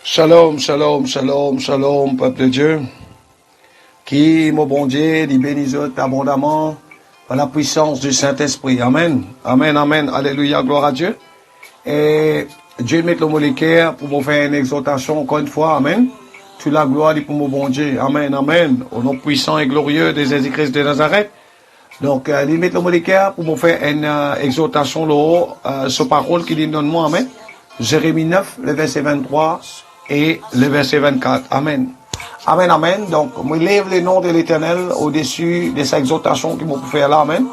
Shalom, shalom, shalom, shalom, peuple de Dieu. Qui, mon bon Dieu, dit bénis abondamment par la puissance du Saint-Esprit. Amen, amen, amen, alléluia, gloire à Dieu. Et Dieu met le molécaire pour vous faire une exhortation encore une fois, amen. Tu la gloire pour mon bon Dieu, amen, amen. Au nom puissant et glorieux de Jésus-Christ de Nazareth. Donc, il met le molécaire pour vous faire une exhortation là, sur parole qui dit donne-moi, amen. Jérémie 9, le verset 23 et le verset 24. Amen. Amen, amen. Donc, moi lève le nom de l'Éternel au-dessus de sa exhortation qui m'a fait là. Amen.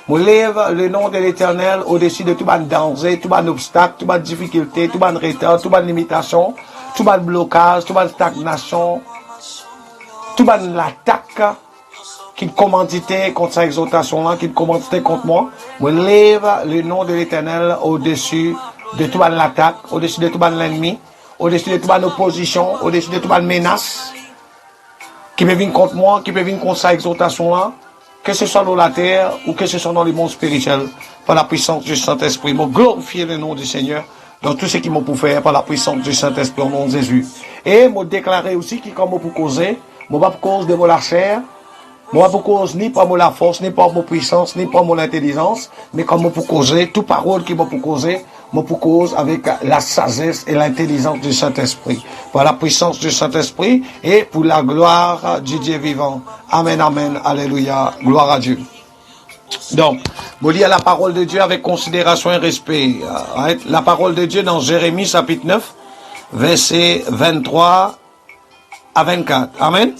Moi lève le nom de l'Éternel au-dessus de tout ban danger, tout ban obstacle, tout ban difficulté, tout ban retard, tout ban limitation, tout ban blocage, tout ban stagnation, tout ban l'attaque qui commandité contre sa exhortation-là, qui commandité contre moi. Moi lève le nom de l'Éternel au-dessus de tout ban l'attaque, au-dessus de tout ban l'ennemi, au-dessus de toute opposition, au-dessus de toute menace qui peut venir contre moi, qui peut venir contre sa exhortation-là, que ce soit dans la terre ou que ce soit dans le monde spirituel, par la puissance du Saint-Esprit. Je glorifier le nom du Seigneur dans tout ce qui m'a pour faire par la puissance du Saint-Esprit au nom de Jésus. Et je déclarer aussi que comme pour causer, je pas pour cause de la chair, moi pour cause ni par la force, ni par ma puissance, ni par mon intelligence, mais comme pour causer, toute parole qui m'a pour causer, moi pour cause avec la sagesse et l'intelligence du Saint-Esprit, par la puissance du Saint-Esprit et pour la gloire du Dieu vivant. Amen, amen, alléluia, gloire à Dieu. Donc, vous lisez la parole de Dieu avec considération et respect. La parole de Dieu dans Jérémie chapitre 9, versets 23 à 24. Amen.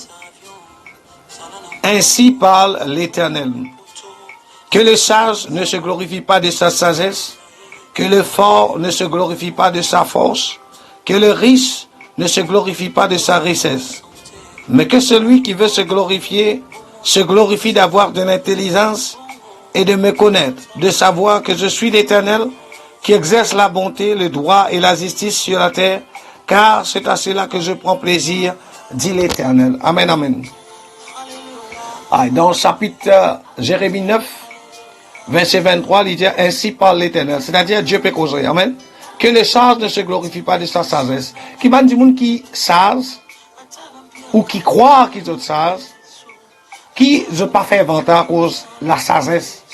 Ainsi parle l'Éternel. Que le sage ne se glorifie pas de sa sagesse, que le fort ne se glorifie pas de sa force, que le riche ne se glorifie pas de sa richesse, mais que celui qui veut se glorifie d'avoir de l'intelligence et de me connaître, de savoir que je suis l'Éternel, qui exerce la bonté, le droit et la justice sur la terre, car c'est à cela que je prends plaisir, dit l'Éternel. Amen, amen. Dans le chapitre Jérémie 9, verset 23, il dit ainsi parle l'Éternel, c'est-à-dire Dieu peut causer, amen. Que le sage ne se glorifie pas de sa sagesse. Qui va du monde qui sage, ou qui croit qu'ils sont sages, qui ne pas fait inventer à cause de la sagesse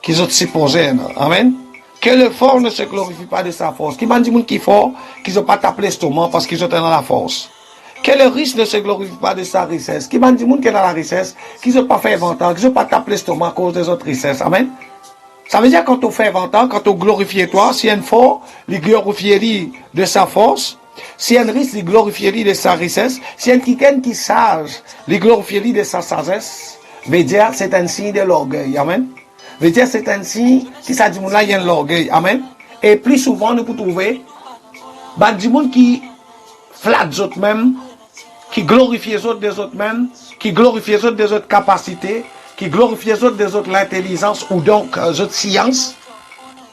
qu'ils ont supposé, amen. Que le fort ne se glorifie pas de sa force. Qui va du monde qui est fort, qu'ils n'ont pas tapé l'estomac parce qu'ils sont dans la force. Que le riche ne se glorifie pas de sa richesse. Qui va du monde qui est dans la richesse, qu'ils n'ont pas fait inventaire, qu'ils n'ont pas tapé l'estomac à cause des autres richesses. Amen. Ça veut dire quand on fait inventaire, quand on glorifie toi, si un fort, il glorifie de sa force. Si un riche, il glorifie de sa richesse. Si un quelqu'un qui sage, il glorifie de sa sagesse. Veut dire c'est un signe de l'orgueil. Amen. Veut dire c'est un signe qui ça dit là il y a l'orgueil. Amen. Et plus souvent nous pouvons trouver du monde qui flatte les autres mêmes, qui glorifie les autres des autres mêmes, qui glorifie les autres des autres capacités, qui glorifie les autres des autres l'intelligence ou donc les autres sciences.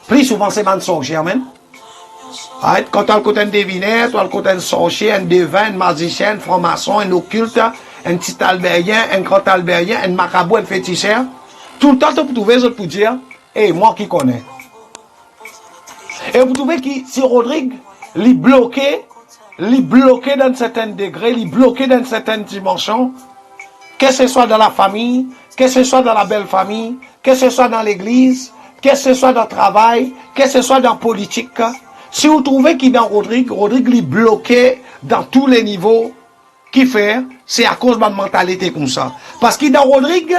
Plus souvent c'est man sorcier, amen. Quand tu as le côté un devineur, tu as le côté un sorcier, un devin, un magicien, un franc-maçon, un occulte, un petit albérien, un grand albérien, un marabout, un féticheur. Tout le temps tu peux trouver les autres pour dire, hey, moi qui connais. Et vous trouvez que si Rodrigue, il bloqué dans certains degrés, il bloqué dans certaines dimensions, que ce soit dans la famille, que ce soit dans la belle famille, que ce soit dans l'église, que ce soit dans le travail, que ce soit dans la politique. Si vous trouvez qu'il est dans Rodrigue est bloqué dans tous les niveaux qu'il fait, c'est à cause de ma mentalité comme ça. Parce qu'il dans Rodrigue,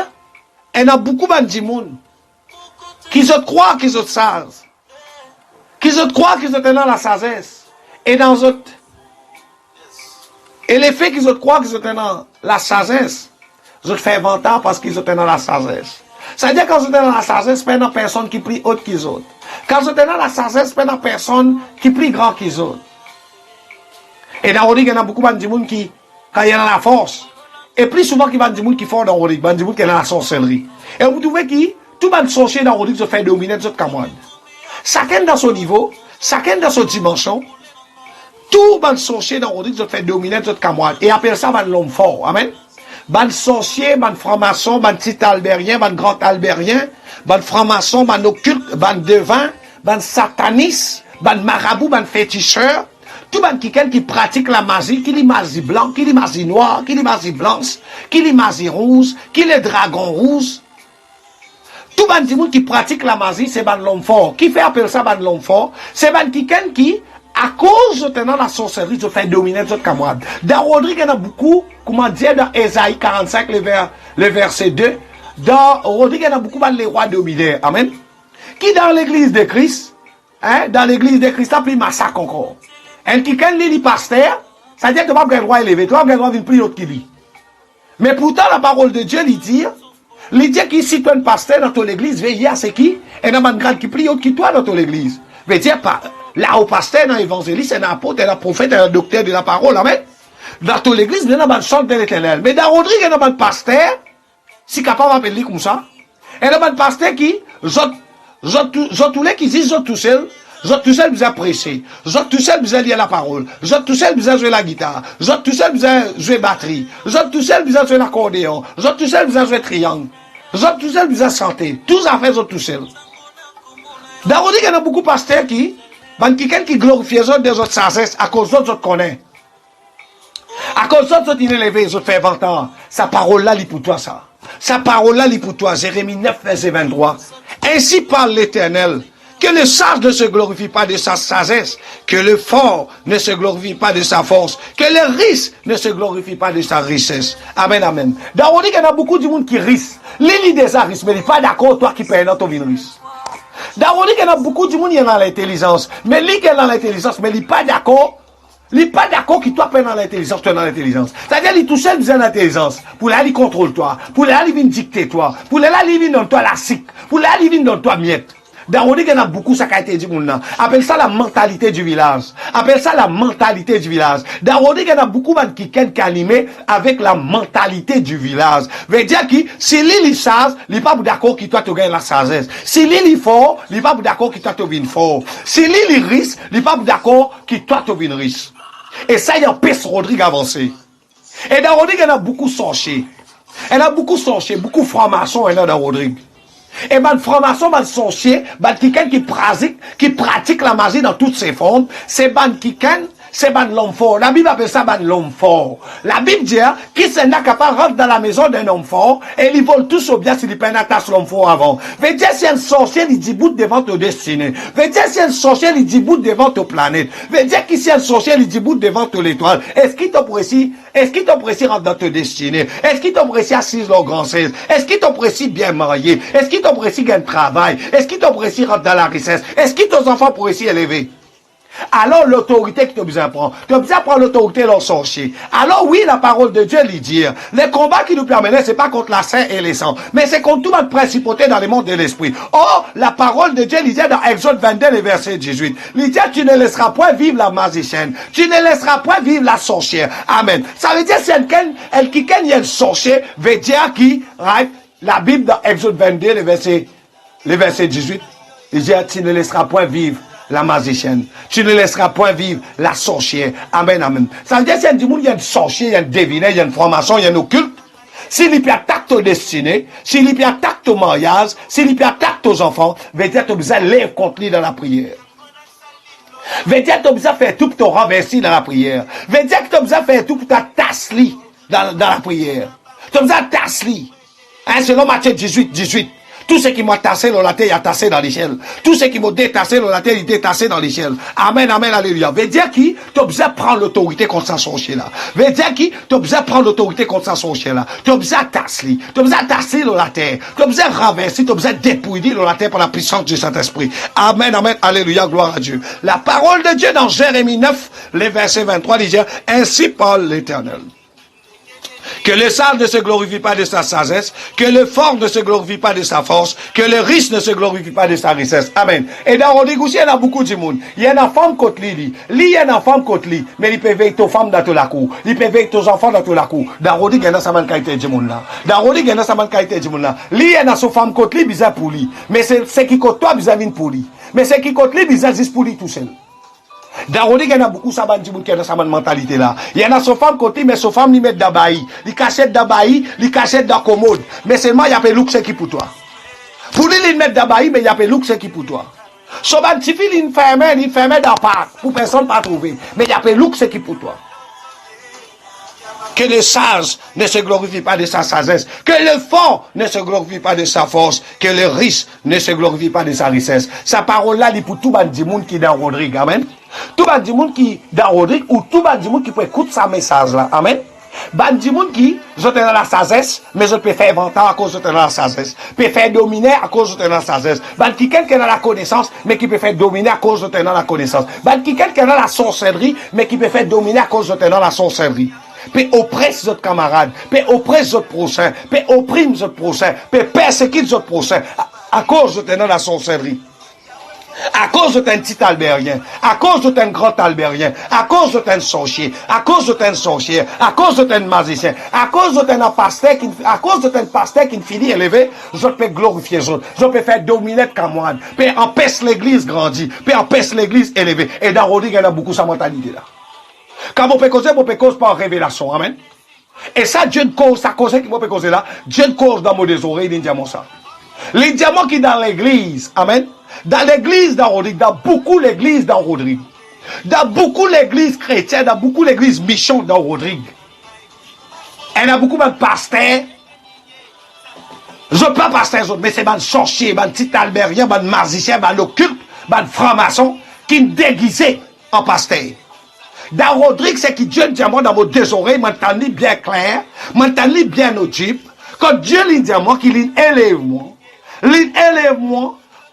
il y a beaucoup de monde qui se croient qu'ils sont sages, qui se croient qu'ils sont dans la sagesse, et dans autres. Et les faits qu'ils croient qu'ils sont dans la sagesse, ils ont fait inventaire parce qu'ils sont dans la sagesse. C'est-à-dire quand ils sont dans la sagesse, pas une personne qui prie autre qu'ils autres. Quand ils sont dans la sagesse, pas une personne qui prie grand qu'ils autres. Et dans Rodrigue, il y a beaucoup de monde qui, quand il y a la force, et plus souvent qu'il y a des gens qui font dans Rodrigue, il y a des gens qui sont dans la sorcellerie. Et vous trouvez que tout le monde sorcier dans Rodrigue se fait dominer de autres camarades. Chacun dans son niveau, chacun dans son dimension, tout le sorcier dans Rodrigue se fait dominer de autres camarades. Et appelle ça l'homme fort. Amen. Ban sorcier, ban franc-maçon, ban petit albérien, ban grand albérien, ban franc-maçon, ban occulte, ban devin, ban sataniste, ban marabout, ban féticheur. Tout le monde qui pratique la magie, qui lit magie blanc, qui lit magie noire, qui lit magie blanche, qui lit magie rouge, qui lit dragon rouge. Tout le monde qui pratique la magie, c'est l'homme fort. Qui fait appeler ça l'homme fort? C'est quelqu'un qui, à cause de la sorcellerie, se fait dominer d'autres camarades. Dans Rodrigue, il y en a beaucoup, comment dire, dans Ésaïe 45, le verset 2, dans Rodrigue, il y en a beaucoup les rois dominés. Amen. Qui dans l'église de Christ, hein, dans l'église de Christ, a pris massacre encore. Un qui lit pasteur, ça veut dire que tu n'as pas le droit élevé, tu n'as pas le droit de plus l'autre qui lit. Mais pourtant, la parole de Dieu, il dit que si tu es un pasteur dans ton église, veille à ce qui, et dans un grade qui prie autre qui toi dans ton église. Veut dire, là, au pasteur, dans l'évangéliste, un apôtre, un prophète, un docteur de la parole, amen. Dans ton église, il y a un chant de l'éternel. Mais dans Rodrigue, il y a un pasteur, si capable d'appeler comme ça, il y a un pasteur qui, tous les qui disent, tout seul, tout seul, vous prêcher. Tout seul, vous lire la parole. Tout seul, vous jouer la guitare. Tout seul, vous jouer batterie. Tout seul, vous jouer l'accordéon. Tout seul, vous jouer triangle. Tout seul, vous chanter. Tous à faire tout seul. Dans Rodrigue, il y a beaucoup de pasteurs qui glorifient les autres des autres sagesse à cause d'autres autres connaissent. À cause d'autres autres élevés, les autres fait 20 ans. Sa parole-là, il pour toi, ça. Sa parole-là, il pour toi. Jérémie 9, verset 23. Ainsi parle l'Éternel. Que le sage ne se glorifie pas de sa sagesse, que le fort ne se glorifie pas de sa force, que le riche ne se glorifie pas de sa richesse. Amen, amen. Dans on dit qu'il y a beaucoup de monde qui risque. Les des risques, mais il n'est pas d'accord, toi qui payes dans ton vie risque. Dans on dit qu'il y a beaucoup de monde qui est dans l'intelligence, mais lui qui est dans l'intelligence, mais il n'est pas d'accord. Il n'est pas d'accord que toi payes dans l'intelligence, toi dans l'intelligence. C'est-à-dire, il tout seul besoin d'intelligence. Pour là, il contrôle toi. Pour là, il vient dicter toi. Pour là, il vient dans toi la sic. Pour là, il vient dans toi miette. Dans on dit qu'il y en a beaucoup, ça a été dit, appelle ça la mentalité du village. Appelle ça la mentalité du village. Dans on dit qu'il y en a beaucoup qui sont animés avec la mentalité du village. Veut dire que si l'île est sage, il n'est pas d'accord que toi tu gagnes la sagesse. Si l'île est fort, il n'est pas d'accord que toi tu viennes fort. Si l'île est riche, il n'est pas d'accord que toi tu viennes riche. Et ça, il y a empêche Rodrigue avancer. Et dans Rodrigue, il y en a beaucoup sorciers. Il y en a beaucoup sorciers, beaucoup francs-maçons, il y en a dans Rodrigue. Et ben, franc-maçon, ben, sorcier, ben, quelqu'un qui pratique la magie dans toutes ses formes, c'est ben, quelqu'un, c'est ben l'homme fort. La Bible appelle ça ben l'homme fort. La Bible dit, qui s'est capable de rentrer dans la maison d'un homme fort, et ils volent tous au bien s'il peine à tasser l'homme fort avant. Veut dire, si un sorcier, il dit bout devant ton destinée. Veut dire, si un sorcier, il dit bout devant ton planète. Veut dire, que si un sorcier, il dit bout devant ton étoile. Est-ce qu'il t'apprécie? Est-ce qu'il t'apprécie rentrer dans ta destinée? Est-ce qu'il t'apprécie assise leur grand 16? Est-ce qu'il t'apprécie bien marié? Est-ce qu'il t'apprécie gagner travail? Est-ce qu'il t'apprécie rentrer dans la richesse? Est-ce que tes enfants apprécient élever? Alors l'autorité que tu as besoin de prendre. Tu as besoin de prendre l'autorité dans le sorcier. Alors oui, la parole de Dieu lui dit, les combats qui nous permettent, c'est pas contre la chair et les sangs, mais c'est contre toute notre principauté dans le monde de l'esprit. Or, la parole de Dieu lui dit dans Exode 22, le verset 18, lui dit, tu ne laisseras point vivre la magicienne, tu ne laisseras point vivre la sorcière. Amen. Ça veut dire, si quelqu'un y a un sorcier, veut dire qui, right? La Bible dans Exode 22, le verset 18, il dit, tu ne laisseras point vivre la magicienne. Tu ne laisseras point vivre la sorcière. Amen, amen. Ça veut dire qu'il y a du monde, il y a un sorcier, il y a un deviné, il y a un franc-maçon, il y a un occulte. S'il peut attaquer ta destinée, s'il peut attaquer ton mariage, s'il peut attaquer tes enfants, veut dire que tu as besoin de les contenir dans la prière. Veut dire que tu as besoin de faire tout pour te renverser dans la prière. Veut dire que tu as besoin de faire tout pour te tasser dans la prière. Tu as besoin de tasser. Hein, selon Matthieu 18. Tout ce qui m'a tassé dans la terre, il a tassé dans l'échelle. Tout ce qui m'a détassé dans la terre, il détassé dans l'échelle. Amen, amen, alléluia. Veut dire qui, tu as besoin de prendre l'autorité contre sa sorcier là. Veut dire qui, tu as besoin de prendre l'autorité contre sa sorcier là. Tu as besoin de tasser. Tu as besoin de tasser dans la terre. Tu as besoin de renverser, tu as besoin de dépouiller dans la terre par la puissance du Saint-Esprit. Amen, amen, alléluia, gloire à Dieu. La parole de Dieu dans Jérémie 9, les versets 23, dit, ainsi parle l'Éternel. Que le sage ne se glorifie pas de sa sagesse, que le fort ne se glorifie pas de sa force, que le riche ne se glorifie pas de sa richesse. Amen. Et dans Rodrigue aussi, il y en a beaucoup de monde. Il y a une femme contre lui. Il y a une femme contre lui. Mais il peut veiller tes femmes dans toute la cour. Il peut veiller tes enfants dans toute la cour. Dans Rodrigue, il y en a sa qualité de monde là. Dans Rodrigue, il y en a sa qualité de monde là. Il y a sa femme contre lui, bizarre pour lui. Mais c'est qui contre toi, bizarre pour lui. Mais c'est qui contre lui, bizarre juste pour lui tout seul. Dans Rodrigue, il y en a beaucoup ça qui ont sa mentalité là. Il y en a sa femme côté, mais sa femme lui met d'abaï. Il cachette d'abaï, il cachette dans commode. Mais seulement il y a pas look c'est qui pour toi. Pour lui il met d'abaï, mais il y a pas look c'est qui pour toi. So, ban ti fil, il ferme dans parc, pour personne pas trouver. Mais il y a pas look, c'est qui pour toi. Que le sage ne se glorifie pas de sa sagesse, que le fort ne se glorifie pas de sa force, que le riche ne se glorifie pas de sa richesse. Sa parole-là, il pour tout le monde qui est dans Rodrigue, amen. Tout le monde qui est dans Rodrigue, ou tout le monde qui peut écouter sa message-là, amen. Bandi moun qui, je dans la sagesse, mais je peux faire vanter à cause de dans la sagesse. Peut faire dominer à cause de dans la sagesse. Bandi quelqu'un dans la connaissance, mais qui peut faire dominer à cause de dans la connaissance. Bandi quelqu'un dans la sorcellerie, mais qui peut faire dominer à cause de dans la sorcellerie. Peut oppresse votre camarade, peut oppresse votre prochain, peut opprime votre prochain, peut persécuter votre prochain à cause de dans la sorcellerie. À cause de un petit albérien, à cause de un grand albérien, à cause de un sorcier, à cause de un sorcier, à cause de un magicien, à cause de un pasteur qui finit élevé, je peux glorifier, je peux faire dominer Camoine, peut empêcher l'église grandir, peut empêcher l'église élever. Et dans Rodrigue, il y a beaucoup sa mentalité là. Quand vous pouvez causer par révélation, amen. Et ça, Dieu ne cause, ça cause qui vous peut causer là, Dieu ne cause dans mes oreilles, les diamants ça. Les diamants qui dans l'église, amen. Dans l'église dans Rodrigue, dans beaucoup l'église dans Rodrigue, dans beaucoup l'église chrétienne, dans beaucoup l'église mission dans Rodrigue, il y a beaucoup de pasteurs, je ne pas pasteurs, mais c'est des sorciers, des petits albériens, des magiciens, des occultes, des francs-maçons qui déguisés en pasteurs. Dans Rodrigue, c'est qui Dieu dit à moi dans vos deux oreilles, m'entendez bien clair, m'entendez bien audible, quand Dieu lui dit à moi qu'il élève-moi,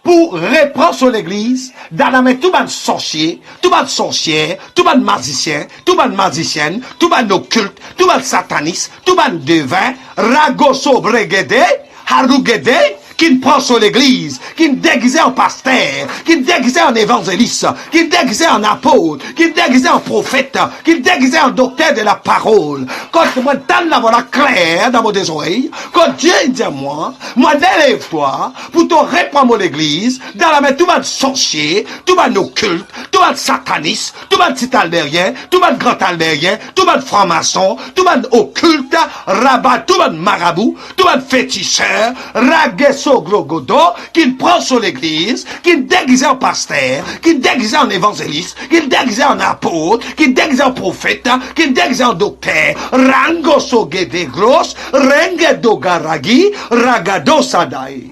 pour reprendre sur l'église, dans la main tout le monde sorcier, tout le monde sorcière, tout le monde magicien, tout le monde magicienne, tout le monde occulte, tout le monde sataniste, tout le monde devin, ragoso bregede, harugede, qui prend sur l'église, qui déguisait en pasteur, qui déguisait en évangéliste, qui déguisait en apôtre, qui déguisait en prophète, qui déguisait en docteur de la parole. Quand moi, dans la voix claire dans vos oreilles, quand Dieu dit à moi, élève-toi, pour te reprendre l'église, dans la main tout le monde sorcier, tout le monde occulte, tout le monde sataniste, tout le monde petit albérien, tout le monde grand albérien, tout le monde franc-maçon, tout le monde occulte, rabat, tout le monde marabout, tout le monde féticheur, raguesso, Glogodo, qui prend sur l'église, qui déguisait en pasteur, qui déguisait en évangéliste, qui déguisait en apôtre, qui déguisait en prophète, qui déguisait en docteur, rango sogede gros, rengedo garagi, ragado sadai.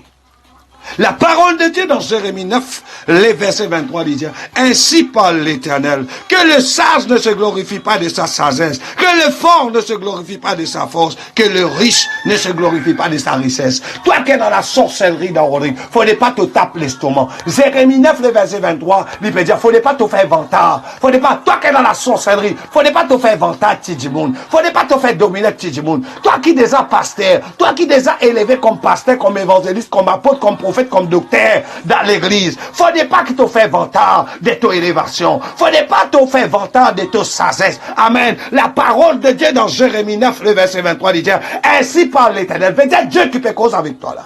La parole de Dieu dans Jérémie 9, les versets 23 dit, ainsi parle l'Éternel, que le sage ne se glorifie pas de sa sagesse, que le fort ne se glorifie pas de sa force, que le riche ne se glorifie pas de sa richesse. Toi qui es dans la sorcellerie dans Rodrigue, faudrait pas te taper l'estomac. Jérémie 9, les versets 23, il peut dire, faudrait pas te faire vantard. Faudrait pas, toi qui es dans la sorcellerie, faudrait pas te faire vantard, Tidimoun. Faudrait pas te faire dominer, Tidimoun. Toi qui déjà pasteur, toi qui déjà élevé comme pasteur, comme évangéliste, comme apôtre, comme prophète, comme docteur dans l'église. Faudrait pas que tu fasses vantard de ton élévation. Faudrait pas te faire vantard de ton sagesse. Amen. La parole de Dieu dans Jérémie 9, le verset 23, dit, ainsi parle l'Éternel. Veut dire Dieu qui peut cause avec toi là.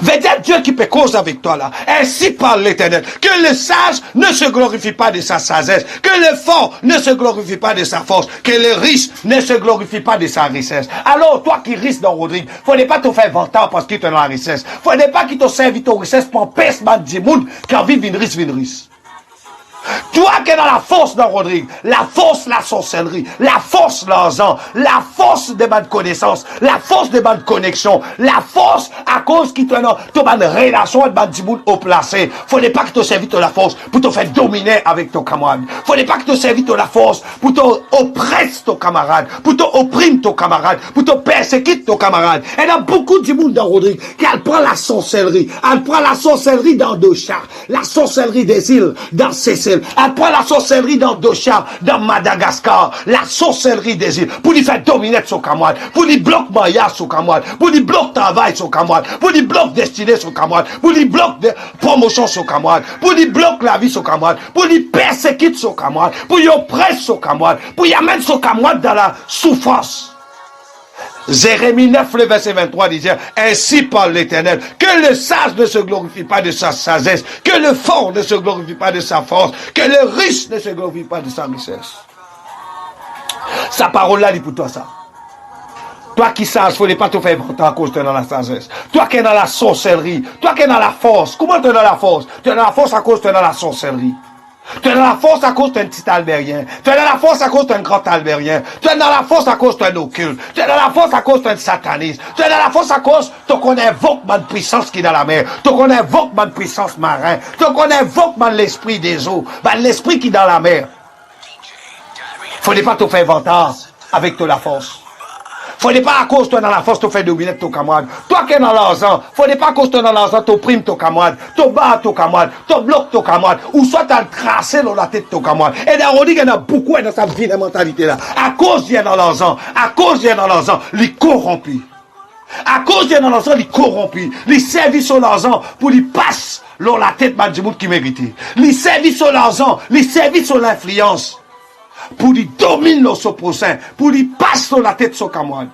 Veut dire Dieu qui peut cause avec toi là. Ainsi parle l'Éternel. Que le sage ne se glorifie pas de sa sagesse. Que le fort ne se glorifie pas de sa force. Que le riche ne se glorifie pas de sa richesse. Alors, toi qui risques dans Rodrigue, faudrait pas te faire vantard parce qu'il te dans la richesse. Faudrait pas qu'il te serve ton richesse pour pèse du monde car vive une riche. Toi qui es dans la force dans Rodrigue, la force la sorcellerie, la force l'argent, la force des bonnes connaissances, la force des bonnes connexions, la force à cause qui te donne bonne relation avec bonne monde au placé. Faudrait pas que tu serves de la force pour te faire dominer avec ton camarade. Faudrait pas que tu serves de la force pour te oppresser ton camarade, pour te opprimer ton camarade, pour te persécuter ton camarade. Il y a beaucoup de monde dans Rodrigue qui prend la sorcellerie. Elle prend la sorcellerie dans Dochar, la sorcellerie des îles dans Seychelles. Elle prend la sorcellerie dans Dochar, dans Madagascar, la sorcellerie des îles, pour lui faire dominer son camarade, pour lui bloquer mariage son camarade, pour lui bloquer travail son camarade, pour lui bloquer destinée son camarade, pour lui bloquer promotion son camarade, pour lui bloquer la vie son camarade, pour lui persécuter son camarade, pour lui oppresser son camarade, pour lui amener son camarade dans la souffrance. Jérémie 9, le verset 23 disait, ainsi parle l'Éternel, que le sage ne se glorifie pas de sa sagesse, que le fort ne se glorifie pas de sa force, que le riche ne se glorifie pas de sa richesse. Sa parole là, dit pour toi ça. Toi qui sage, il ne faut pas te faire vanter à cause de dans la sagesse. Toi qui es dans la sorcellerie, toi qui es dans la force. Comment tu es dans la force? Tu es dans la force à cause de dans la sorcellerie. Tu es dans la force à cause d'un petit albérien. Tu es dans la force à cause d'un grand albérien. Tu es dans la force à cause d'un occulte. Tu es dans la force à cause d'un sataniste. Tu es dans la force à cause tu connais invoque ma puissance qui est dans la mer. Tu connais invoque ma puissance marin. Tu connais invoque l'esprit des eaux. L'esprit qui est dans la mer. Faut pas te faire vanter avec de la force. Faut pas à cause toi dans la force te faire dominer ton camarade. Toi qui es dans l'argent, faut pas à cause toi dans l'argent tu primes ton camarade, tu bats ton camarade, tu bloques ton camarade, ou soit tu as tracé dans la tête de ton camarade. Et là on dit qu'il y en a beaucoup dans sa vie de mentalité là. À cause d'y dans l'argent, à cause d'y dans l'argent, les corrompus. À cause d'y dans l'argent, les corrompus. Les services sur l'argent pour les passer dans la tête du monde qui méritait. Les services sur l'argent, les services sur l'influence. Pour lui dominer dans son prochain, pour lui passer dans la tête de son camarade.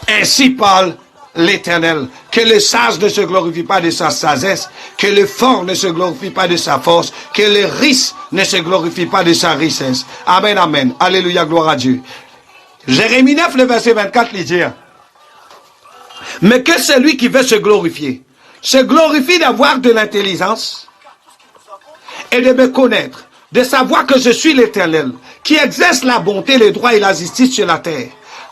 Ainsi parle l'Éternel, que le sage ne se glorifie pas de sa sagesse, que le fort ne se glorifie pas de sa force, que le riche ne se glorifie pas de sa richesse. Amen, amen. Alléluia, gloire à Dieu. Jérémie 9, le verset 24, il dit, mais que celui qui veut se glorifie d'avoir de l'intelligence et de me connaître, de savoir que je suis l'Éternel, qui exerce la bonté, le droit et la justice sur la terre.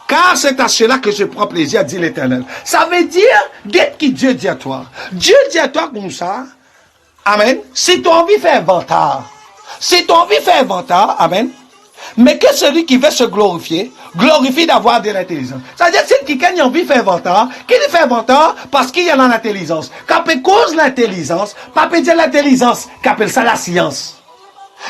Car c'est à cela que je prends plaisir, dit l'Éternel. Ça veut dire, d'être qui Dieu dit à toi. Dieu dit à toi comme ça. Amen. Si tu as envie de faire inventaire, amen. Mais que celui qui veut se glorifie d'avoir de l'intelligence. C'est-à-dire, si quelqu'un a envie de faire inventaire, qu'il fait inventaire parce qu'il y a l'intelligence. Quand on cause l'intelligence, pas peut dire l'intelligence, qu'on appelle ça la science.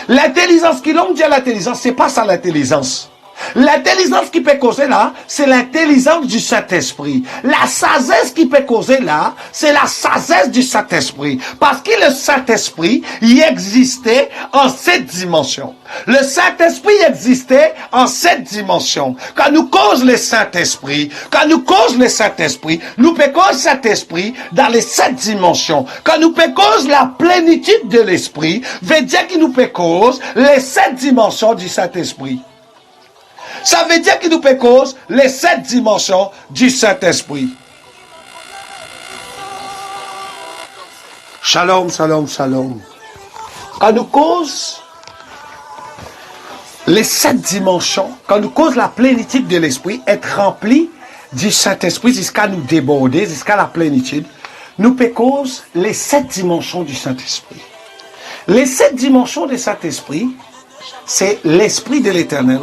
L'intelligence qui l'homme dit à l'intelligence, c'est pas ça l'intelligence. L'intelligence qui peut causer là, c'est l'intelligence du Saint-Esprit. La sagesse qui peut causer là, c'est la sagesse du Saint-Esprit. Parce que le Saint-Esprit, il existait en 7 dimensions. Le Saint-Esprit existait en 7 dimensions. Quand nous cause le Saint-Esprit, nous peut cause le Saint-Esprit dans les 7 dimensions. Quand nous peut cause la plénitude de l'Esprit, veut dire qu'il nous peut cause les 7 dimensions du Saint-Esprit. Ça veut dire qu'il nous peut cause les 7 dimensions du Saint-Esprit. Shalom, shalom, shalom. Quand nous cause les 7 dimensions, quand nous cause la plénitude de l'Esprit, être rempli du Saint-Esprit jusqu'à nous déborder, jusqu'à la plénitude, nous peut cause les 7 dimensions du Saint-Esprit. Les 7 dimensions du Saint-Esprit, c'est l'Esprit de l'Éternel,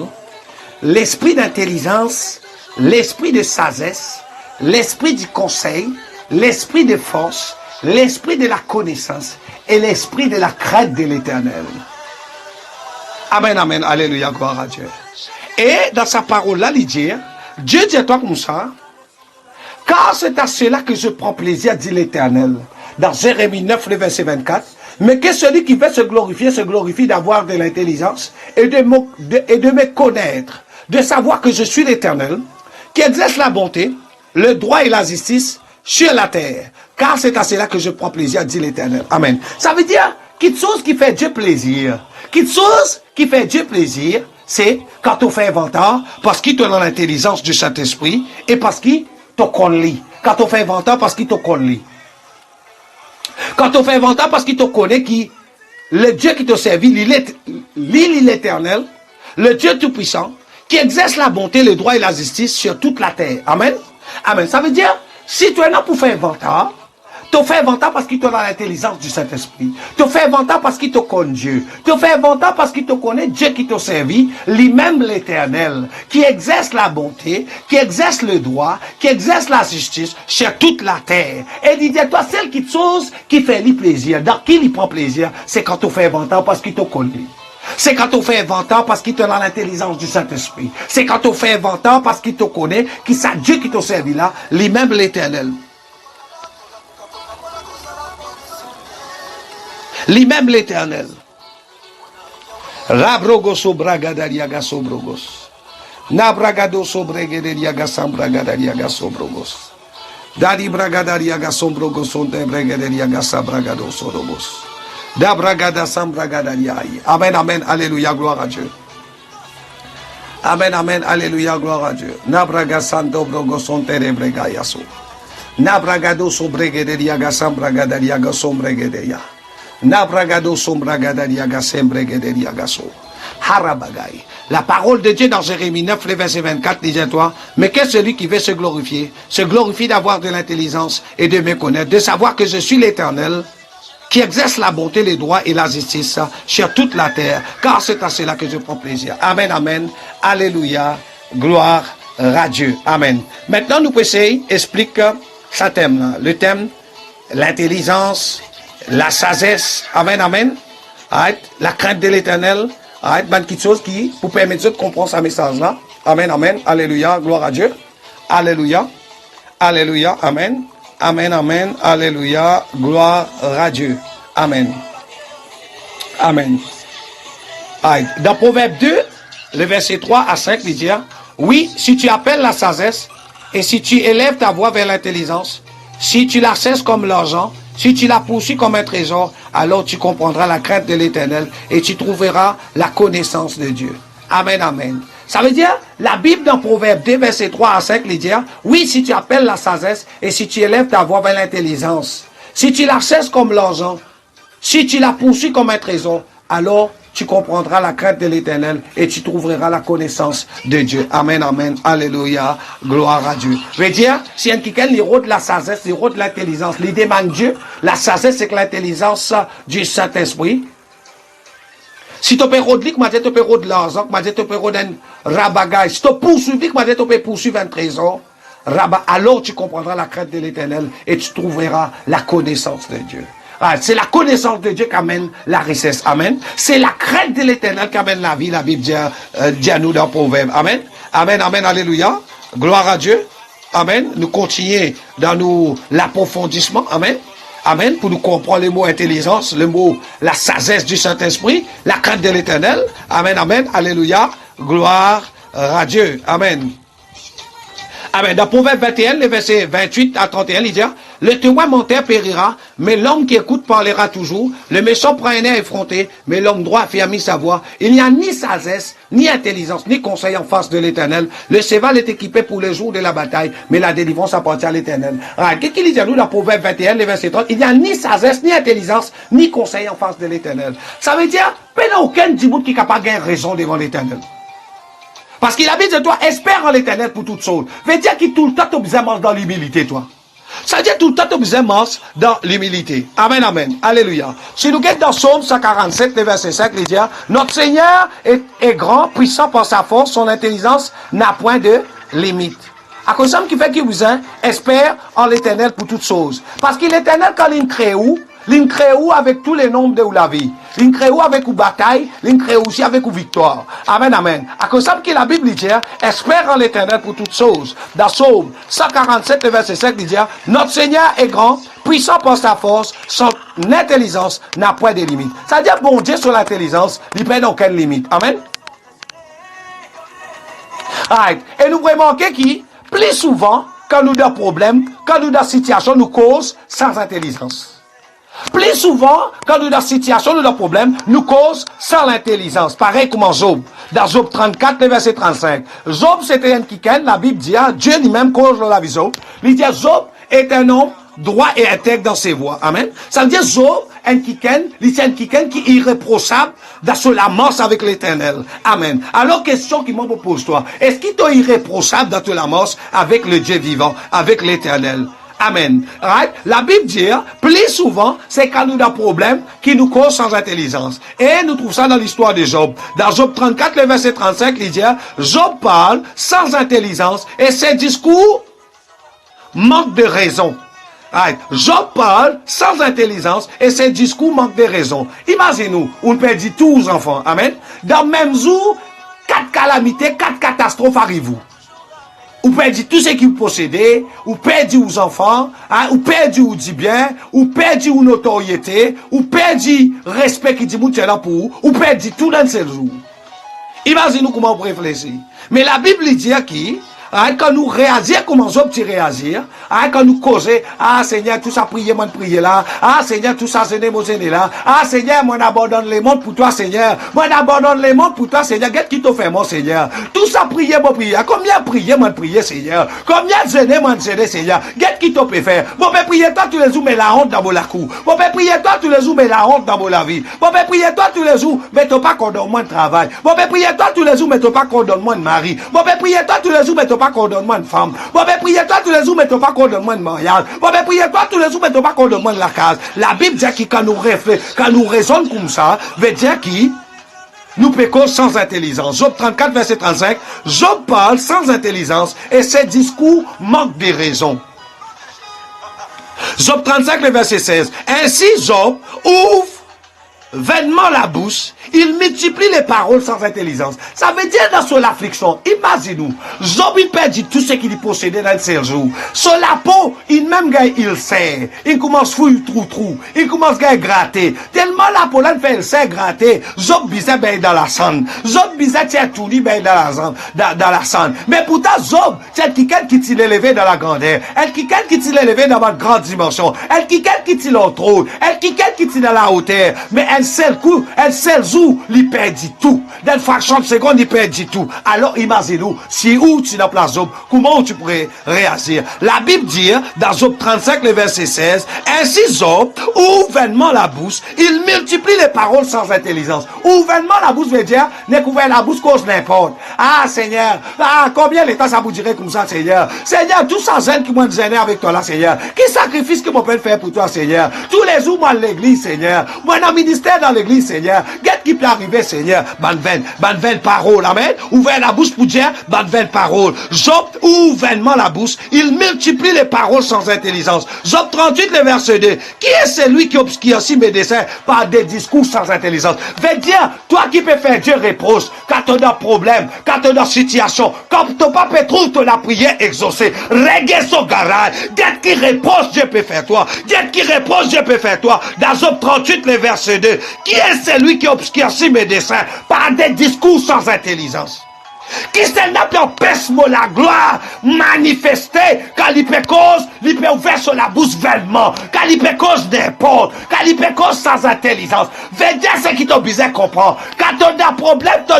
l'esprit d'intelligence, l'esprit de sagesse, l'esprit du conseil, l'esprit de force, l'esprit de la connaissance et l'esprit de la crainte de l'Éternel. Amen, amen, alléluia, gloire à Dieu. Et dans sa parole-là, il dit, Dieu dit à toi comme ça, car c'est à cela que je prends plaisir, dit l'Éternel, dans Jérémie 9, le verset 24, mais que celui qui veut se glorifie d'avoir de l'intelligence et de me connaître, de savoir que je suis l'Éternel, qui exerce la bonté, le droit et la justice sur la terre. Car c'est à cela que je prends plaisir, dit l'Éternel. Amen. Ça veut dire, quelque chose qui fait Dieu plaisir. Quelque chose qui fait Dieu plaisir, c'est quand on fait inventaire, parce qu'il te donne l'intelligence du Saint-Esprit, et parce qu'il te connaît. Quand on fait inventaire, parce qu'il te connaît. Quand on fait inventaire, parce qu'il te connaît, qui, le Dieu qui te servit, l'Éternel, le Dieu Tout-Puissant, qui exerce la bonté, le droit et la justice sur toute la terre. Amen. Amen. Ça veut dire, si tu es là pour faire inventaire, tu fais inventaire parce qu'il te donne l'intelligence du Saint-Esprit. Tu fais inventaire parce qu'il te connaît Dieu. Tu fais inventaire parce qu'il te connaît Dieu qui te servit, lui-même l'Éternel, qui exerce la bonté, qui exerce le droit, qui exerce la justice sur toute la terre. Et il dit à toi, celle qui te chose, qui fait lui plaisir, dans qui lui prend plaisir, c'est quand tu fais inventaire parce qu'il te connaît. C'est quand on fait inventaire parce qu'il te donne l'intelligence du Saint-Esprit. C'est quand on fait inventaire parce qu'il te connaît, qui c'est Dieu qui te servit là, lui-même l'Éternel. Lui-même l'Éternel. Rabrogoso bragadariaga sobrogos. Nabragado sobregederiaga sambragadariaga sobrogos. Dari bragadariaga sombrogos onde bregaderiaga sabragado sorobos. Amen, amen, alléluia, gloire à Dieu. Amen, amen, alléluia, gloire à Dieu. Nabraga santo brogo son terebrega yaso. Nabragado sombregederia gasambragadaria gasombregedeya. Nabragado sombragadaria gasembregederia gaso. Harabagaï. La parole de Dieu dans Jérémie 9, le verset 24, dit à toi, mais qu'est celui qui veut se glorifier? Se glorifier d'avoir de l'intelligence et de me connaître, de savoir que je suis l'Éternel, qui exerce la bonté, les droits et la justice sur toute la terre, car c'est à cela que je prends plaisir. Amen, amen, alléluia, gloire à Dieu. Amen. Maintenant, nous pouvons expliquer ce thème-là. Le thème, l'intelligence, la sagesse, amen, amen, la crainte de l'Éternel, quelque chose qui vous permettre de comprendre ce message-là. Amen, amen, alléluia, gloire à Dieu. Alléluia, alléluia, amen. Amen, amen, alléluia, gloire à Dieu. Amen. Amen. Dans Proverbe 2, le verset 3 à 5, il dit, oui, si tu appelles la sagesse, et si tu élèves ta voix vers l'intelligence, si tu la cesses comme l'argent, si tu la poursuis comme un trésor, alors tu comprendras la crainte de l'Éternel et tu trouveras la connaissance de Dieu. Amen, amen. Ça veut dire, la Bible dans Proverbe 2, verset 3 à 5, il dit, oui, si tu appelles la sagesse et si tu élèves ta voix vers l'intelligence, si tu la cesses comme l'argent, si tu la poursuis comme un trésor, alors tu comprendras la crainte de l'Éternel et tu trouveras la connaissance de Dieu. Amen, amen, alléluia, gloire à Dieu. Je veux dire, si un quelqu'un l'héros de la sagesse, l'héros de l'intelligence, l'idée manque Dieu, la sagesse c'est que l'intelligence du Saint-Esprit. Si tu peux rodlik, tu peux rod l'argent, tu peux rod un rabagay. Si tu poursuivis, tu peux poursuivre un trésor, alors tu comprendras la crainte de l'Éternel et tu trouveras la connaissance de Dieu. C'est la connaissance de Dieu qui amène la richesse. Amen. C'est la crainte de l'Éternel qui amène la vie. La Bible dit à nous dans Proverbe. Amen. Amen, amen, alléluia. Gloire à Dieu. Amen. Nous continuons dans l'approfondissement. Amen. Amen. Pour nous comprendre le mot intelligence, le mot la sagesse du Saint-Esprit, la crainte de l'Éternel. Amen, amen, alléluia. Gloire à Dieu. Amen. Amen. Dans Proverbe 21, le verset 28 à 31, il dit, le témoin menteur périra, mais l'homme qui écoute parlera toujours. Le méchant prend un air effronté, mais l'homme droit affermit sa voix. Il n'y a ni sagesse, ni intelligence, ni conseil en face de l'Éternel. Le cheval est équipé pour les jours de la bataille, mais la délivrance appartient à l'Éternel. Qu'est-ce qu'il dit à nous dans Proverbe 21, le verset 30? Il n'y a ni sagesse, ni intelligence, ni conseil en face de l'Éternel. Ça veut dire, il n'y a aucun dibout qui est capable de gagner raison devant l'Éternel. Parce qu'il a dit de toi, espère en l'Éternel pour toutes choses. Veut dire qu'il tout le temps, tu as besoin dans l'humilité, toi. Ça veut dire tout le temps, tu as besoin dans l'humilité. Amen, amen. Alléluia. Si nous regardons dans Psaume 147, le verset 5, il dit, notre Seigneur est grand, puissant par sa force, son intelligence n'a point de limite. À cause de ça, qui fait qu'il vous espère en l'Éternel pour toutes choses. Parce que l'Éternel, quand il crée où? Il crée où avec tous les nombres de la vie. Il crée où avec une bataille. Il crée aussi avec une victoire. Amen, amen. À cause de ça, que la Bible dit, espère en l'Éternel pour toutes choses. Dans Psaume 147, le verset 5, il dit, notre Seigneur est grand, puissant par sa force, son intelligence n'a point de limite. C'est-à-dire, bon Dieu sur l'intelligence, il n'a aucune limite. Amen. Right. Et nous remarquons qui, plus souvent, quand nous avons des problèmes, quand nous avons des situations, nous causons sans intelligence. Plus souvent, quand nous avons des situations, nous avons des problèmes, nous causons sans l'intelligence. Pareil comme en Job. Dans Job 34, le verset 35. Job, c'était un quiken, la Bible dit, Dieu lui-même cause la vie Job. Il dit, Job est un homme droit et intègre dans ses voies. Amen. Ça veut dire, Job, un quiken, il est un quiken qui est irréprochable dans son amance avec l'Éternel. Amen. Alors, question qui m'en pose toi. Est-ce qu'il est irréprochable dans ton amance avec le Dieu vivant, avec l'Éternel? Amen. Right? La Bible dit, plus souvent, c'est quand nous avons des problèmes qui nous causent sans intelligence. Et nous trouvons ça dans l'histoire de Job. Dans Job 34, le verset 35, il dit, Job parle sans intelligence et ses discours manquent de raison. Right. Job parle sans intelligence et ses discours manquent de raison. Imaginez-nous, on perdit tous les enfants. Amen. Dans le même jour, 4 calamités, 4 catastrophes arrivent. Ou perdit tout ce qui vous possédez, ou perdit aux enfants, ou perdit ou dit bien, ou perdit ou notoriété, ou perdit respect qui dit mouté là pour vous, ou perdit tout dans ce jour. Imaginez-nous comment on réfléchir. Mais la Bible dit qui, quand nous réagir, comment Job tu réagir, quand nous causer, Seigneur, tout ça prier, moi prier là, Seigneur, tout ça c'est moi là, Seigneur, moi abandonne les mondes pour toi, Seigneur, moi abandonne les mondes pour toi, Seigneur, qu'est-ce qui te fait, mon Seigneur, tout ça prier, moi prier, combien prier, moi prier, Seigneur, combien gêner, moi gêner, Seigneur, qu'est-ce qui te peut faire, moi peux prier toi tous les jours, mais la honte dans mon la cour, moi peux prier toi tous les jours, mais la honte dans mon la vie, moi peux prier toi tous les jours, mais t'as pas condamnement de travail, moi peux prier toi tous les jours, mais t'as pas condamnement de mari, moi peux prier toi tous les jours, mais t'as pas condamnement de femme, moi peux prier toi tous les jours, mais t'as pas condamnement de mariage, moi peux prier toi tous les jours, mais t'as pas condamnement de la case. La Bible dit que quand nous réfléchissons, quand nous raisonnons comme ça, veut dire qui nous pécons sans intelligence. Job 34, verset 35, Job parle sans intelligence et ses discours manquent de raison. Job 35, le verset 16, ainsi Job ouvre vainement la bouche, il multiplie les paroles sans intelligence. Ça veut dire dans son affliction, imaginez-nous, Job il perdit tout ce qu'il possédait dans ses jours. Sur la peau, il même gagne, il sert. Il commence à fouiller trou. Il commence à gratter. Tellement la peau là, il fait, il sert gratter. Job bizarre ben dans la cendre. Job bizarre tient tout dit ben dans la cendre. Mais pourtant, Job, c'est quelqu'un qui t'il élevé dans la grandeur. Elle quelqu'un qui t'il élevé dans votre grande dimension. Elle quelqu'un qui t'il en trône. Elle quelqu'un qui t'il dans la hauteur. Mais elle seul coup, elle seul jour, il perdit tout. Dans une fraction de seconde, il perdit tout. Alors, imaginez-vous, si où tu n'as pas Job, comment tu pourrais réagir? La Bible dit, dans Job 35, le verset 16, ainsi Job ouvre vainement la bouche, il multiplie les paroles sans intelligence. Ouvre vainement la bouche veut dire, n'est qu'ouvert la bouche cause n'importe. Seigneur, combien de temps ça vous dirait comme ça, Seigneur? Seigneur, tout ça gêne qui m'a gêné avec toi là, Seigneur. Quel sacrifice que mon père fait pour toi, Seigneur? Tous les jours, moi, à l'église, Seigneur. Moi, dans le ministère, dans l'église, Seigneur. Qu'est-ce qui peut arriver, Seigneur? Ban 20 paroles, amen. Ouvert la bouche pour dire, ban 20 paroles. Job ouvre vainement la bouche. Il multiplie les paroles sans intelligence. Job 38, le verset 2. Qui est celui qui obscurcit mes desseins par des discours sans intelligence? Veut dire, toi qui peux faire Dieu reproche, quand tu as problème, quand tu as situation, quand ton papa trouve la prière exaucée, règle son garage. Qu'est-ce qui reproche Dieu peut faire toi? Qu'est-ce qui reproche Dieu peut faire toi? Dans Job 38, le verset 2. Qui est celui qui obscurcit mes desseins par des discours sans intelligence? Qui s'en empêche la gloire manifestée quand il peut cause, il peut ouvrir sur la bouche vainement, quand il peut cause n'importe, quand il peut cause sans intelligence. Veut dire ce qui t'a besoin de comprendre. Quand tu as un problème, tu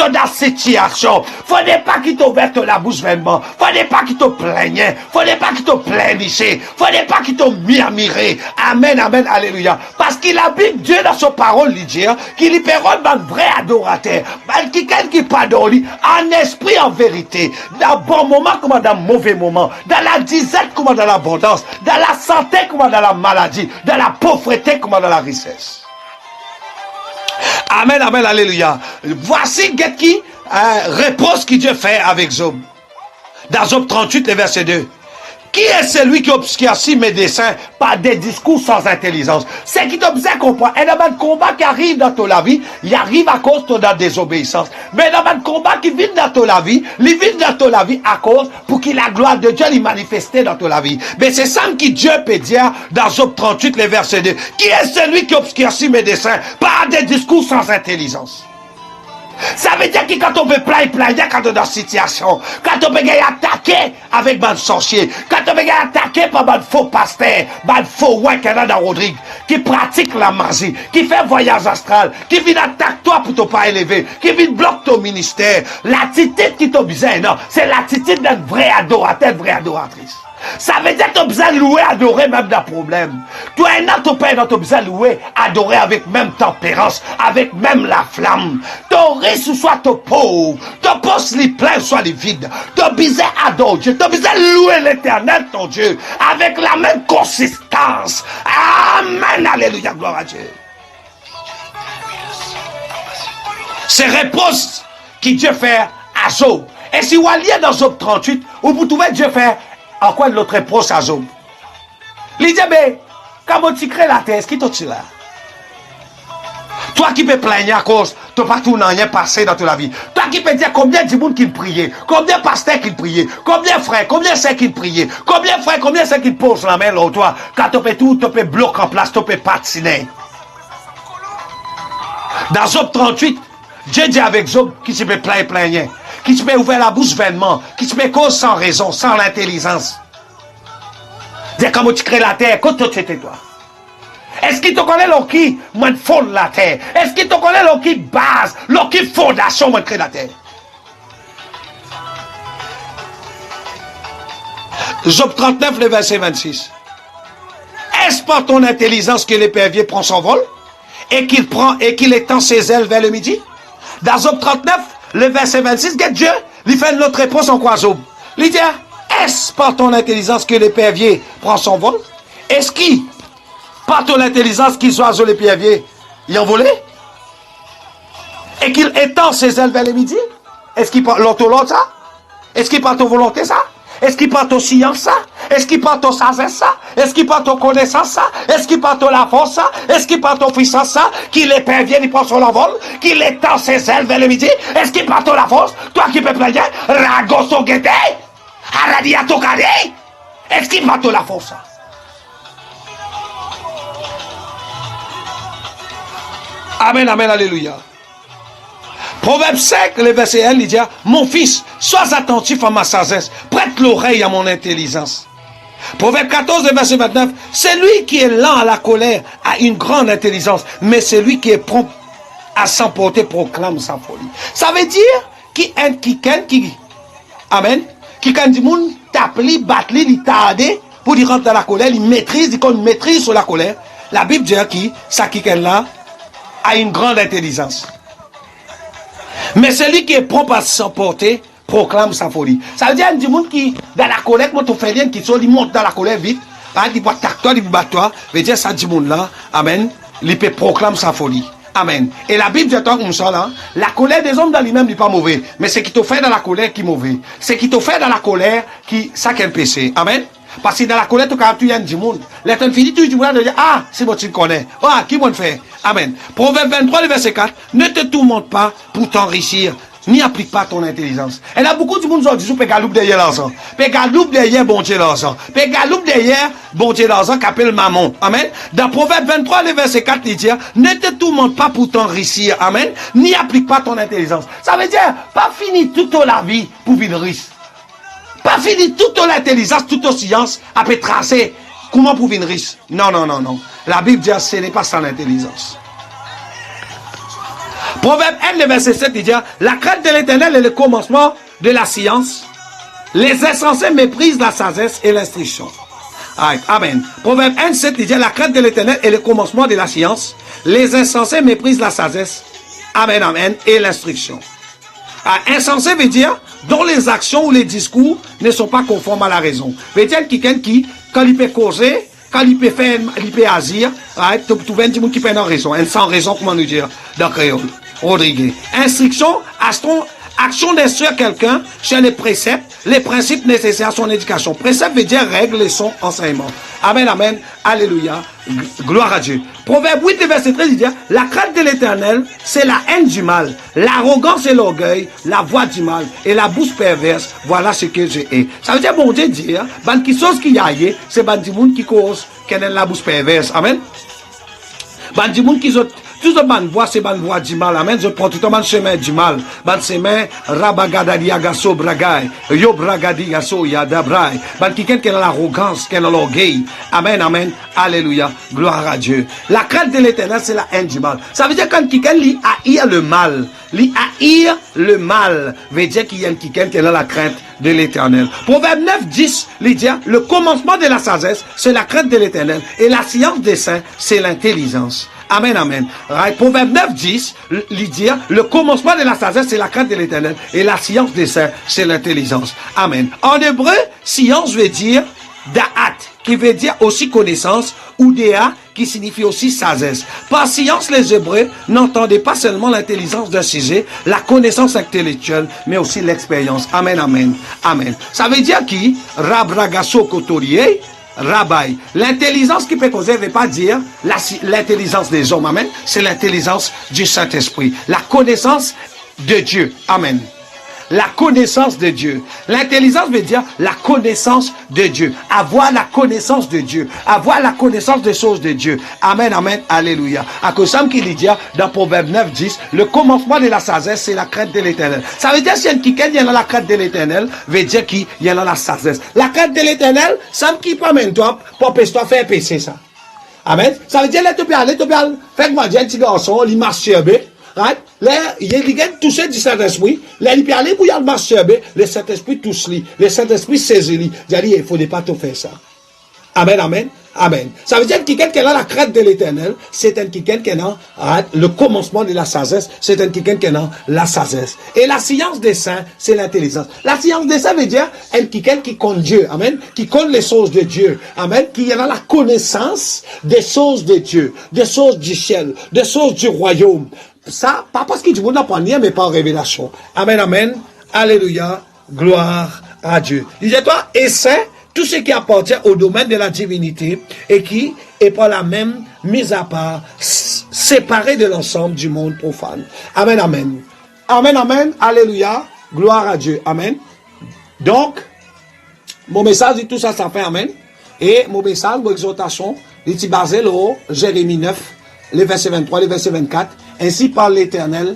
as une situation. Faudrait pas qu'il t'ouvre la bouche vainement. Faudrait pas qu'il te plaigne. Faudrait pas qu'il te pleiniche. Faudrait pas qu'il te murmure. Amen, amen, alléluia. Parce qu'il habite Dieu dans son parole, il dit qu'il y perd un vrai adorateur. Quelqu'un qui pardonne, en esprit, en vérité, dans bon moment comme dans mauvais moment, dans la disette comme dans l'abondance, dans la santé comme dans la maladie, dans la pauvreté comme dans la richesse. Amen, amen, alléluia. Voici qui réponse que Dieu fait avec Job. Dans Job 38, le verset 2. Qui est celui qui obscurcit mes desseins par des discours sans intelligence? C'est qui t'observe comprendre. Et dans le combat qui arrive dans ta vie, il arrive à cause de ta désobéissance. Mais dans le combat qui vient dans ta vie, il vient dans ta vie à cause pour que la gloire de Dieu l'y manifeste dans ta vie. Mais c'est ça que Dieu peut dire dans Job 38, le verset 2. Qui est celui qui obscurcit mes desseins par des discours sans intelligence? Ça veut dire que quand on veut plaindre, quand on est dans une situation, quand on veut attaquer avec un sorcier, quand on veut attaquer par un faux pasteur, un faux ouais Canada Rodrigue, qui pratique la magie, qui fait voyage astral, qui vient attaquer toi pour te pas élever, qui vient bloquer ton ministère, l'attitude qui t'a besoin, non, c'est l'attitude d'un vrai adorateur, vraie adoratrice. Ça veut dire que tu as besoin de louer, adorer même d'un problème. Toi, un an, ton père, tu as besoin de louer, adorer avec même tempérance, avec même la flamme. Ton riche soit ton pauvre, ton poste les plein soit les vides. Tu as besoin d'adorer Dieu, tu as besoin de louer l'éternel, ton Dieu, avec la même consistance. Amen, alléluia, gloire à Dieu. C'est réponse que Dieu fait à Job. Et si vous allez dans Job 38, vous trouvez Dieu fait en quoi l'autre réponse à Job? Il dit, mais, quand tu crées la terre, qui t'as là? Toi qui peux plaindre à cause, tu n'as pas tout rien passé dans ta vie. Toi qui peux dire combien de monde qui priait, combien de pasteurs qui priaient, combien de frères, combien de sœurs qui priaient, combien de frères, combien de sœurs qui posent la main là, toi, quand tu peux tout, tu peux bloquer en place, tu peux patiner. Dans Job 38, Dieu dit avec Job qui se peut plaindre. qui te met ouvert la bouche vainement, qui te met cause sans raison, sans l'intelligence. Dis comment tu crées la terre, quand tu étais toi. Est-ce qu'il te connaît l'on qui fonde la terre? Est-ce qu'il te connaît l'on qui base, l'on qui fondation moi crée la terre? Job 39, le verset 26. Est-ce par ton intelligence que l'épervier prend son vol et qu'il étend ses ailes vers le midi? Dans Job 39, le verset 26, Dieu lui fait une autre réponse en quoi Job? Il dit, est-ce par ton intelligence que l'épervier prend son vol? Est-ce qu'il, par ton intelligence, qu'ils oiseaux l'épervier, y envolé? Et qu'il étend ses ailes vers le midi? Est-ce qu'il part l'auto ça? Est-ce qu'il part ton volonté ça? Est-ce qu'il part ton science ça? Est-ce qu'il part ton sagesse ça? Est-ce qu'il part ton connaissance ça? Est-ce qu'il part ton la force ça? Est-ce qu'il part ton puissance ça? Qu'il épervient, il prend son envol? Qu'il étend ses ailes vers le midi? Est-ce qu'il part ton la force? Toi qui peux plaire, ragoso guete? Aradiato kade? Est-ce qu'il part ton la force ça? Amen, amen, alléluia. Proverbe 5, le verset 1, il dit, mon fils, sois attentif à ma sagesse, prête l'oreille à mon intelligence. Proverbe 14, le verset 29, celui qui est lent à la colère a une grande intelligence, mais celui qui est prompt à s'emporter proclame sa folie. Ça veut dire amen, qui quand du monde t'appelle, battre, il tarde pour il rentre dans la colère, il maîtrise, il maîtrise sur la colère. La Bible dit qui ça qui là a une grande intelligence. Mais celui qui est prompt à s'emporter proclame sa folie. Ça veut dire qu'il y a des gens qui, dans la colère, quand on fait rien, qui sont, ils montent dans la colère vite, ils voient toi, ils battent toi, veut dire ça, dit monde là, amen, il peut proclame sa folie. Amen. Et la Bible dit comme ça là, la colère des hommes dans lui-même n'est pas mauvais, mais c'est qui te fait dans la colère qui est mauvais. C'est qui te fait dans la colère qui, ça qu'est le péché. Amen. Parce que dans la colère, tu as du monde. L'éternel finit, tu dis, ah, c'est bon, tu le connais. Ah, qui m'en fait? Amen. Proverbe 23, le verset 4. Ne te tourmente pas pour t'enrichir, ni applique pas ton intelligence. Et là, beaucoup de monde dit, tu peux galoup derrière l'argent. Peux galoup derrière bon Dieu l'argent. Peux galoup derrière bon Dieu l'argent qu'appelle maman. Amen. Dans Proverbe 23, le verset 4, il dit, ne te tourmente pas pour t'enrichir. Amen. Ni applique pas ton intelligence. Ça veut dire, pas fini toute la vie pour vivre riche. Pas fini toute l'intelligence, toute la science, à peut tracer comment pour venir riche. Non, non, non, non. La Bible dit ce n'est pas ça l'intelligence. Proverbe 1, le verset 7, il dit la crainte de l'Éternel est le commencement de la science. Les insensés méprisent la sagesse et l'instruction. Amen. Proverbe 1, 7, il dit la crainte de l'Éternel est le commencement de la science. Les insensés méprisent la sagesse. Amen, amen. Et l'instruction. Insensé veut dire dont les actions ou les discours ne sont pas conformes à la raison. Veut dire quelqu'un qui, quand il peut causer, quand il peut faire, il peut agir, tu trouves un petit monde qui fait une raison, une sans raison, comment nous dire, dans créole. Rodrigue. Instruction, action d'instruire quelqu'un sur les préceptes, les principes nécessaires à son éducation. Précepte veut dire règle, leçon, enseignement. Amen, amen, alléluia, gloire à Dieu. Proverbe 8, verset 13, il dit, la crainte de l'Éternel, c'est la haine du mal, l'arrogance et l'orgueil, la voix du mal et la bouche perverse, voilà ce que je hais. Ça veut dire, bon Dieu dit, ban qui chose qui y a, c'est ban du monde qui cause, qui a la bouche perverse. Amen. Ban du monde qui tout ce ban voix, c'est ban voix du mal. Amen. Je prends tout le monde chemin du mal. Ban chemin, rabagadadi agaso bragay, yo bragadi aso yadabray. Ban qui a l'arrogance, qui a l'orgueil. Amen, amen. Alléluia. Gloire à Dieu. La crainte de l'Éternel, c'est la haine du mal. Ça veut dire quand quelqu'un lit haïr le mal. Haïr le mal veut dire qu'il y a quelqu'un qui a la crainte de l'Éternel. Proverbe 9, 10, il dit, le commencement de la sagesse, c'est la crainte de l'Éternel. Et la science des saints, c'est l'intelligence. Amen, amen. Proverbe 9, 10, il dit, le commencement de la sagesse, c'est la crainte de l'Éternel. Et la science des saints, c'est l'intelligence. Amen. En hébreu, science veut dire da'at, qui veut dire aussi connaissance, ou déa, qui signifie aussi sagesse. Par science, les Hébreux n'entendaient pas seulement l'intelligence d'un sujet, la connaissance intellectuelle, mais aussi l'expérience. Amen, amen, amen. Ça veut dire qui? Rabragaso kotorie, Rabbi. L'intelligence qui peut causer ne veut pas dire l'intelligence des hommes. Amen. C'est l'intelligence du Saint-Esprit. La connaissance de Dieu. Amen. la connaissance de Dieu. L'intelligence veut dire la connaissance de Dieu. Avoir la connaissance de Dieu. Avoir la connaissance des choses de Dieu. Amen, amen, alléluia. À cause de qu'il dit dans Proverbe 9, 10, le commencement de la sagesse, c'est la crainte de l'Éternel. Ça veut dire, si quelqu'un y a la crainte de l'Éternel, veut dire qu'il y a la sagesse. La crainte de l'Éternel, ça me qui pas toi, pour toi faire pécher ça. Amen. Ça veut dire, l'Éternel, faites-moi dire un petit garçon, il masturbe. Right? Là, il y a tout ça du Saint-Esprit. Là, il peut aller pour y aller masturber. Le Saint-Esprit touche lui. Le Saint-Esprit saisit lui. Il dit, il ne faut pas tout faire ça. Amen, amen, amen. Ça veut dire que quelqu'un qui a la crainte de l'Éternel, c'est un quelqu'un qui a le commencement de la sagesse, c'est un quelqu'un qui a la sagesse. Et la science des saints, c'est l'intelligence. La science des saints veut dire un quelqu'un qui connaît Dieu, amen, qui connaît les choses de Dieu, amen, qui a la connaissance des choses de Dieu, des choses du ciel, des choses du royaume. Ça, pas parce qu'il dit, vous n'apprenez, mais par révélation. Amen, amen, alléluia, gloire à Dieu. Disais-toi, et c'est tout ce qui appartient au domaine de la divinité et qui est par la même mise à part, séparé de l'ensemble du monde profane. Amen, amen. Amen, amen, alléluia, gloire à Dieu. Amen. Donc, mon message dit tout ça, ça fait amen. Et mon message, mon exhortation, il est basé sur Jérémie 9, les versets 23, les versets 24. Ainsi parle l'Éternel,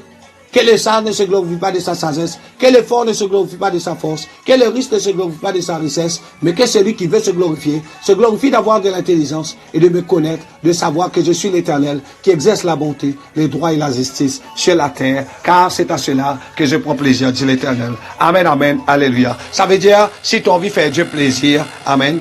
que le sage ne se glorifie pas de sa sagesse, que le fort ne se glorifie pas de sa force, que le riche ne se glorifie pas de sa richesse, mais que celui qui veut se glorifie d'avoir de l'intelligence et de me connaître, de savoir que je suis l'Éternel, qui exerce la bonté, les droits et la justice sur la terre, car c'est à cela que je prends plaisir, dit l'Éternel. Amen, amen, alléluia. Ça veut dire, si tu as envie de faire Dieu plaisir, amen,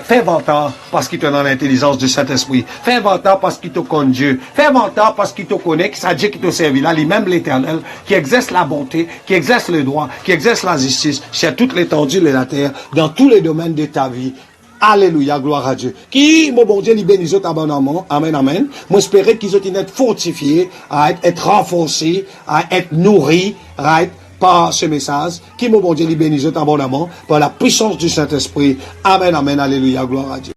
fais 20 ans parce qu'il te donne l'intelligence du Saint-Esprit. Fais 20 ans parce qu'il te connaît Dieu. Fais 20 ans parce qu'il te connaît, que c'est Dieu qui te servit là, lui-même l'Éternel, qui exerce la bonté, qui exerce le droit, qui exerce la justice sur toute l'étendue de la terre, dans tous les domaines de ta vie. Alléluia, gloire à Dieu. Qui, mon bon Dieu, lui bénisse abondamment. Amen, amen. Moi, j'espère qu'ils ont été fortifiés, à être renforcés, à être nourris, par ce message. Qui, mon bon Dieu, lui bénisse abondamment par la puissance du Saint-Esprit. Amen, amen, alléluia, gloire à Dieu.